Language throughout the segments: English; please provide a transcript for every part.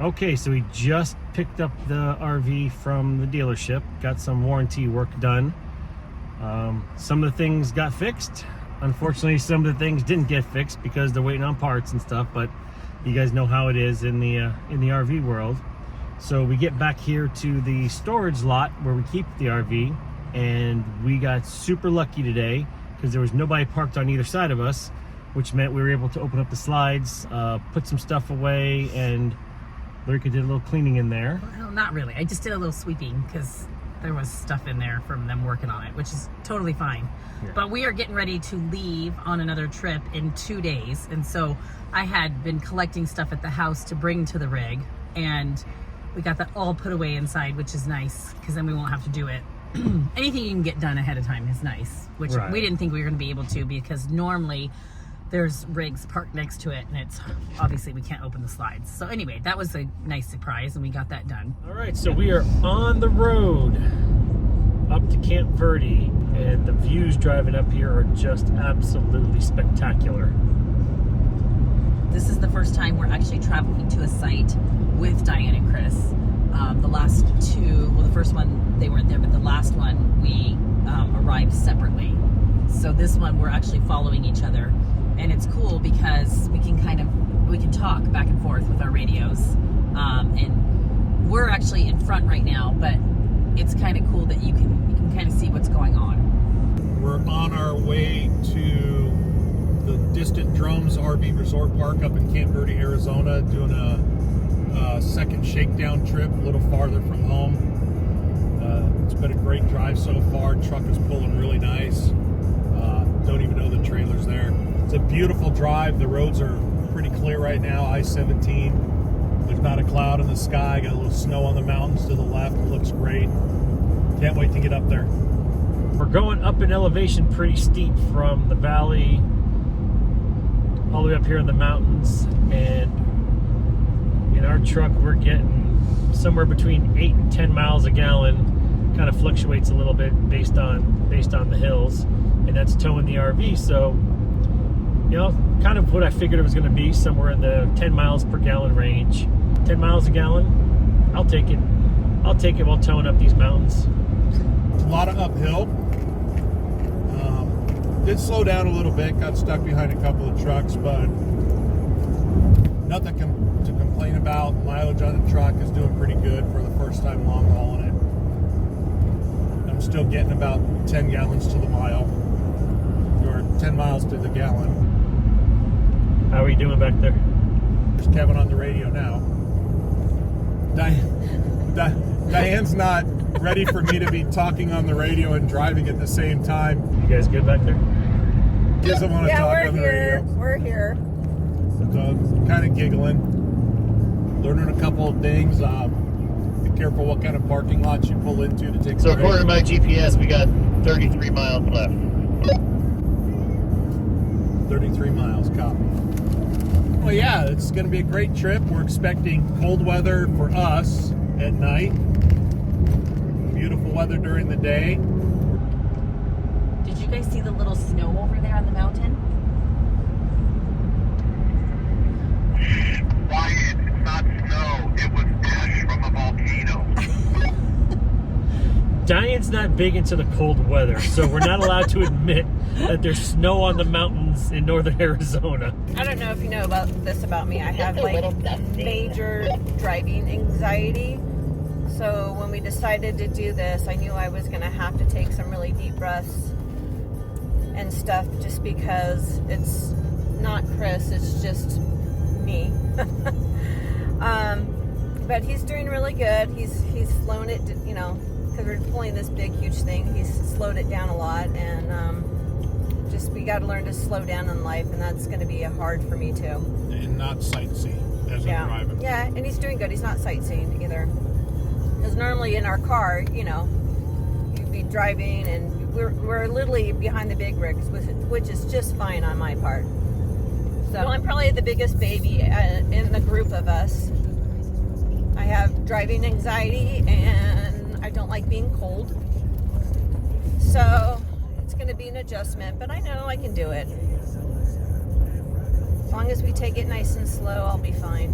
Okay, so we just picked up the RV from the dealership, got some warranty work done. Some of the things got fixed. Unfortunately, some of the things didn't get fixed because they're waiting on parts and stuff, but you guys know how it is in the RV world. So we get back here to the storage lot where we keep the RV, and we got super lucky today because there was nobody parked on either side of us, which meant we were able to open up the slides, put some stuff away, and Lareka did a little cleaning in there. Well, not really. I just did a little sweeping because there was stuff in there from them working on it, which is totally fine. Yeah. But we are getting ready to leave on another trip in 2 days. And so I had been collecting stuff at the house to bring to the rig, and we got that all put away inside, which is nice because then we won't have to do it. Anything you can get done ahead of time is nice, which we didn't think we were going to be able to because normally there's rigs parked next to it, and it's obviously we can't open the slides. So anyway, that was a nice surprise, and we got that done. All right, so we are on the road up to Camp Verde, and the views driving up here are just absolutely spectacular. This is the first time we're actually traveling to a site with Diane and Chris. The last two, well, the first one they weren't there, but the last one we arrived separately. So this one we're actually following each other. And it's cool because we can talk back and forth with our radios. And we're actually in front right now, but it's kind of cool that you can kind of see what's going on. We're on our way to the Distant Drums RV Resort Park up in Camp Verde, Arizona, doing a second shakedown trip a little farther from home. It's been a great drive so far. Truck is pulling really nice. Don't even know the trailer's there. It's a beautiful drive. The roads are pretty clear right now. I-17. There's not a cloud in the sky. Got a little snow on the mountains to the left. It looks great. Can't wait to get up there. We're going up in elevation pretty steep from the valley all the way up here in the mountains, and in our truck we're getting somewhere between 8 and 10 miles a gallon. Kind of fluctuates a little bit based on the hills, and that's towing the RV. So, you know, kind of what I figured it was going to be, somewhere in the 10 miles per gallon range. 10 miles a gallon, I'll take it. I'll take it while towing up these mountains. A lot of uphill. Did slow down a little bit, got stuck behind a couple of trucks, but nothing to complain about. Mileage on the truck is doing pretty good for the first time long hauling it. I'm still getting about 10 gallons to the mile, or 10 miles to the gallon. How are you doing back there? There's Kevin on the radio now. Diane's not ready for me to be talking on the radio and driving at the same time. You guys good back there? He doesn't want to talk on the radio. We're here. So kind of giggling, learning a couple of things. Be careful what kind of parking lots you pull into to take. So according to my GPS, we got 33 miles left. 33 miles, copy. Well, yeah, it's going to be a great trip. We're expecting cold weather for us at night. Beautiful weather during the day. Did you guys see the little snow over there on the mountain? Quiet, it's not snow. It was ash from a volcano. Diane's not big into the cold weather, so we're not allowed to admit that there's snow on the mountains in northern Arizona. I don't know if you know about this about me. I have like major driving anxiety. So when we decided to do this, I knew I was going to have to take some really deep breaths and stuff, just because it's not Chris, it's just me. But he's doing really good. He's slowing it, you know, because we're pulling this big, huge thing. He's slowed it down a lot, and just we got to learn to slow down in life, and that's going to be hard for me too. And not sightsee as I'm driving. Yeah, and he's doing good. He's not sightseeing either. Because normally in our car, you know, you'd be driving, and we're literally behind the big rigs, which is just fine on my part. So I'm probably the biggest baby in the group of us. I have driving anxiety, and I don't like being cold. So it's going to be an adjustment, but I know I can do it. As long as we take it nice and slow, I'll be fine.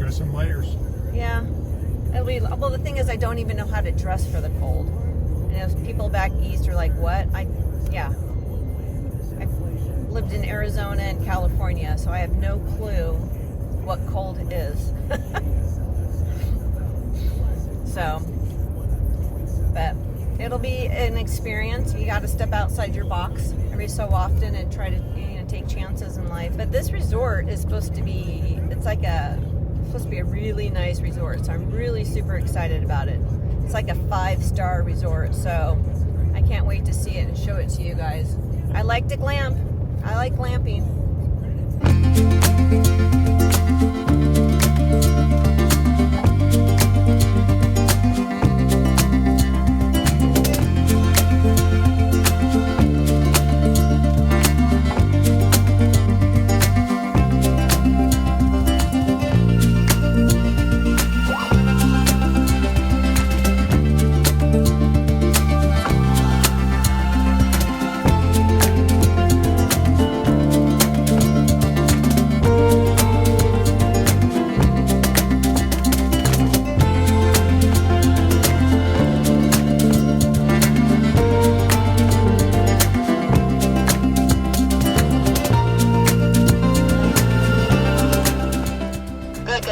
Dress in layers. Yeah. Well, the thing is, I don't even know how to dress for the cold. And people back east are like, what? I've lived in Arizona and California, so I have no clue what cold is. So, but it'll be an experience. You got to step outside your box every so often and try to, take chances in life. But this resort is supposed to be, supposed to be a really nice resort. So I'm really super excited about it. It's like a 5-star resort. So I can't wait to see it and show it to you guys. I like to glamp. I like glamping.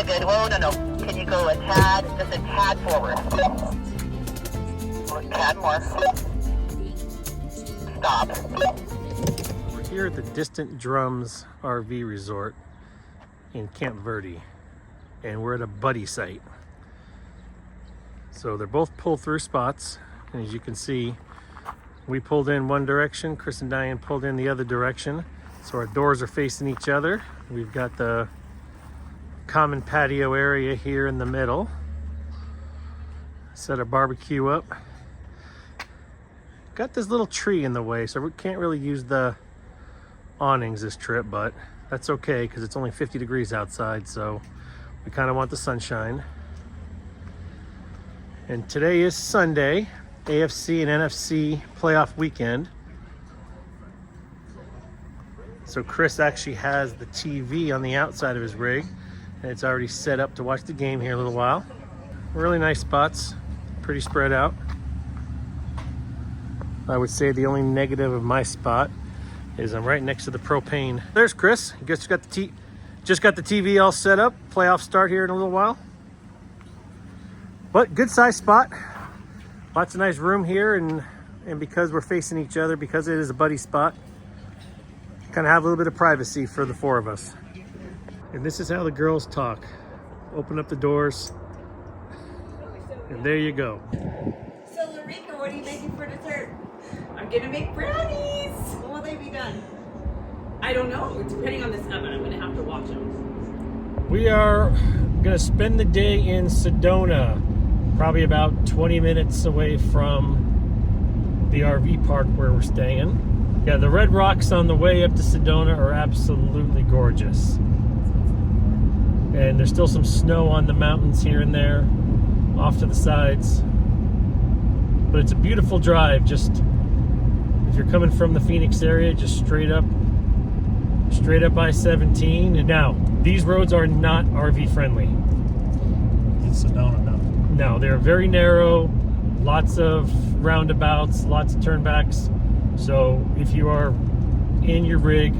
Good. Whoa, no. Can you go just a tad forward? A tad more. Stop. We're here at the Distant Drums RV Resort in Camp Verde, and we're at a buddy site. So they're both pull-through spots, and as you can see, we pulled in one direction, Chris and Diane pulled in the other direction, so our doors are facing each other. We've got the common patio area here in the middle. Set our barbecue up. Got this little tree in the way, so we can't really use the awnings this trip, but that's okay because it's only 50 degrees outside, so we kind of want the sunshine. And today is Sunday, AFC and NFC playoff weekend. So Chris actually has the TV on the outside of his rig, and it's already set up to watch the game here in a little while. Really nice spots, pretty spread out. I would say the only negative of my spot is I'm right next to the propane. There's Chris. Just got the TV all set up. Playoffs start here in a little while. But good size spot. Lots of nice room here, and because we're facing each other, because it is a buddy spot, kind of have a little bit of privacy for the four of us. And this is how the girls talk. Open up the doors, and there you go. So Lareka, what are you making for dessert? I'm gonna make brownies. When will they be done? I don't know. Depending on this oven, I'm going to have to watch them. We are gonna spend the day in Sedona, probably about 20 minutes away from the RV park where we're staying. Yeah, the red rocks on the way up to Sedona are absolutely gorgeous. And there's still some snow on the mountains here and there, off to the sides. But it's a beautiful drive. Just, if you're coming from the Phoenix area, just straight up I-17. And now, these roads are not RV friendly. In Sedona, no. No, they're very narrow, lots of roundabouts, lots of turnbacks. So if you are in your rig,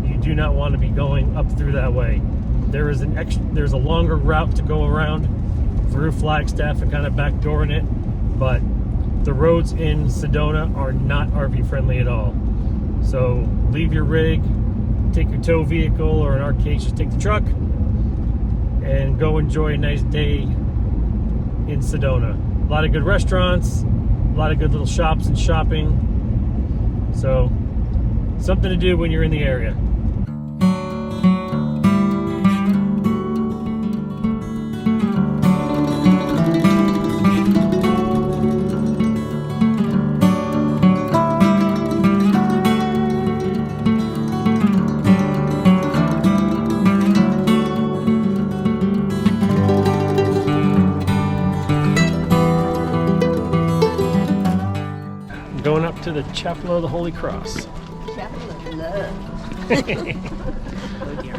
you do not want to be going up through that way. There's a longer route to go around through Flagstaff and kind of backdooring it, but the roads in Sedona are not RV friendly at all. So leave your rig, take your tow vehicle, or in our case, just take the truck and go enjoy a nice day in Sedona. A lot of good restaurants, a lot of good little shops and shopping. So something to do when you're in the area. Going up to the Chapel of the Holy Cross. Chapel of Love. Oh dear.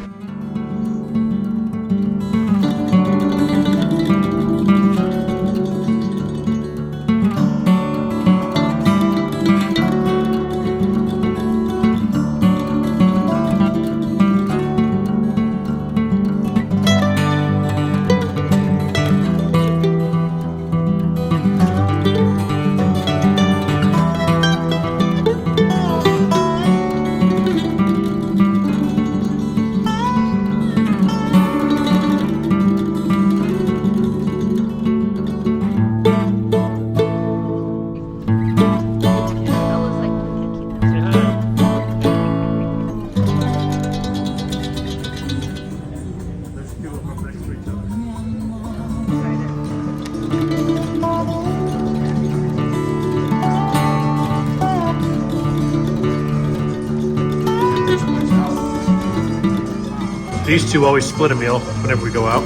These two always split a meal whenever we go out.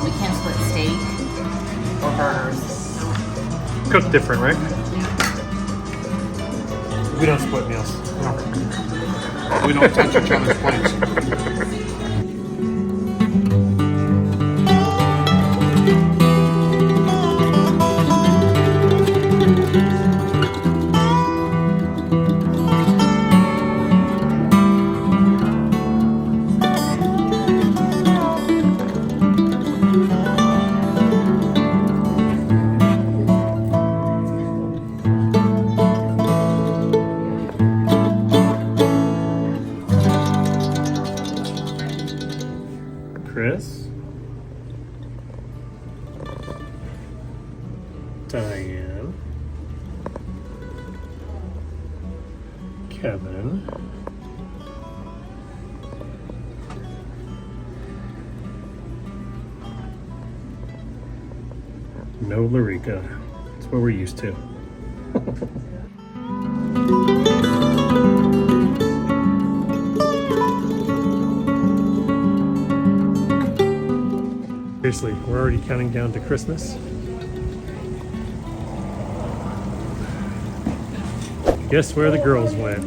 We can't split steak or burgers. Cooked different, right? We don't split meals. We don't touch each other's plates. Chris, Diane, Kevin, no Lareka. That's what we're used to. Seriously, we're already counting down to Christmas. Guess where the girls went?